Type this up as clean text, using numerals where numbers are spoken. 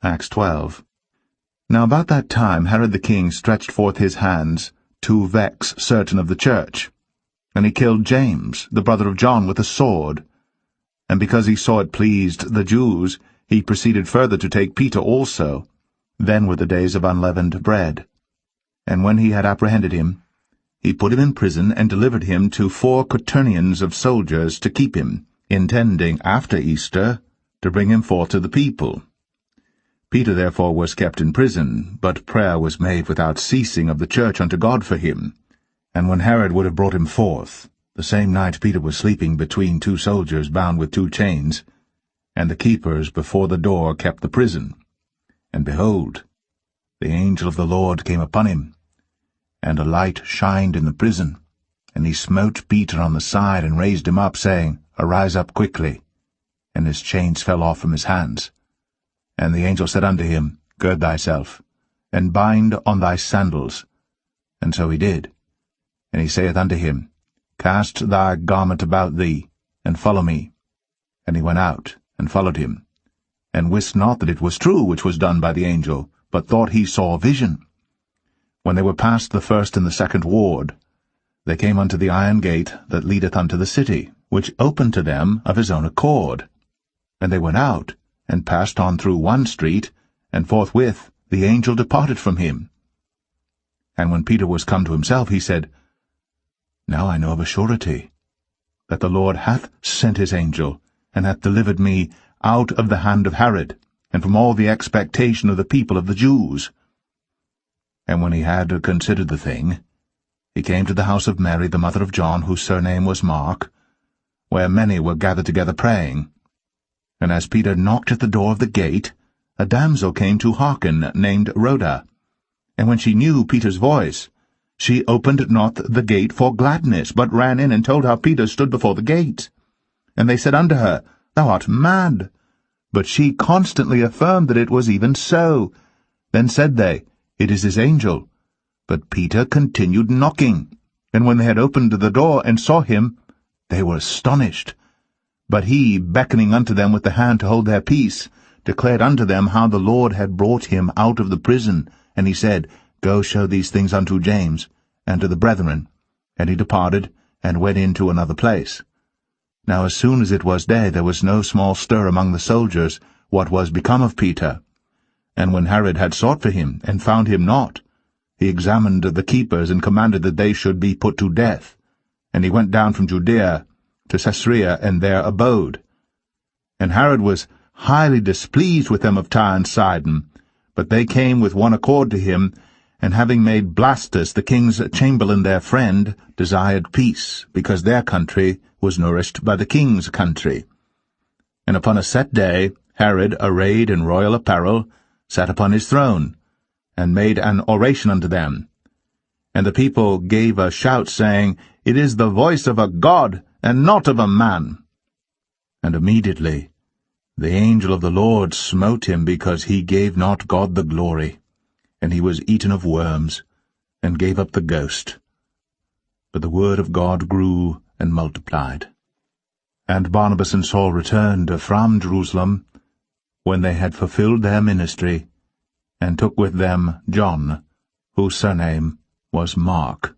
Acts 12. Now about that time Herod the king stretched forth his hands to vex certain of the church. And he killed James, the brother of John, with a sword. And because he saw it pleased the Jews, he proceeded further to take Peter also. Then were the days of unleavened bread. And when he had apprehended him, he put him in prison and delivered him to 4 quaternions of soldiers to keep him, intending after Easter to bring him forth to the people. Peter therefore was kept in prison, but prayer was made without ceasing of the church unto God for him. And when Herod would have brought him forth, the same night Peter was sleeping between 2 soldiers bound with 2 chains, and the keepers before the door kept the prison. And behold, the angel of the Lord came upon him, and a light shined in the prison. And he smote Peter on the side, and raised him up, saying, Arise up quickly. And his chains fell off from his hands. And the angel said unto him, Gird thyself, and bind on thy sandals. And so he did. And he saith unto him, Cast thy garment about thee, and follow me. And he went out, and followed him, and wist not that it was true which was done by the angel, but thought he saw a vision. When they were past the first and the second ward, they came unto the iron gate that leadeth unto the city, which opened to them of his own accord. And they went out, and passed on through one street, and forthwith the angel departed from him. And when Peter was come to himself, he said, Now I know of a surety, that the Lord hath sent his angel, and hath delivered me out of the hand of Herod, and from all the expectation of the people of the Jews. And when he had considered the thing, he came to the house of Mary, the mother of John, whose surname was Mark, where many were gathered together praying. And as Peter knocked at the door of the gate, a damsel came to hearken, named Rhoda. And when she knew Peter's voice, she opened not the gate for gladness, but ran in and told how Peter stood before the gate. And they said unto her, Thou art mad. But she constantly affirmed that it was even so. Then said they, It is his angel. But Peter continued knocking. And when they had opened the door and saw him, they were astonished. But he, beckoning unto them with the hand to hold their peace, declared unto them how the Lord had brought him out of the prison. And he said, Go show these things unto James, and to the brethren. And he departed, and went into another place. Now as soon as it was day, there was no small stir among the soldiers, what was become of Peter. And when Herod had sought for him, and found him not, he examined the keepers, and commanded that they should be put to death. And he went down from Judea to Caesarea, and there abode. And Herod was highly displeased with them of Tyre and Sidon, but they came with one accord to him, and having made Blastus the king's chamberlain their friend, desired peace, because their country was nourished by the king's country. And upon a set day Herod, arrayed in royal apparel, sat upon his throne, and made an oration unto them. And the people gave a shout, saying, It is the voice of a God, and not of a man. And immediately the angel of the Lord smote him, because he gave not God the glory. And he was eaten of worms, and gave up the ghost. But the word of God grew and multiplied. And Barnabas and Saul returned from Jerusalem, when they had fulfilled their ministry, and took with them John, whose surname was Mark.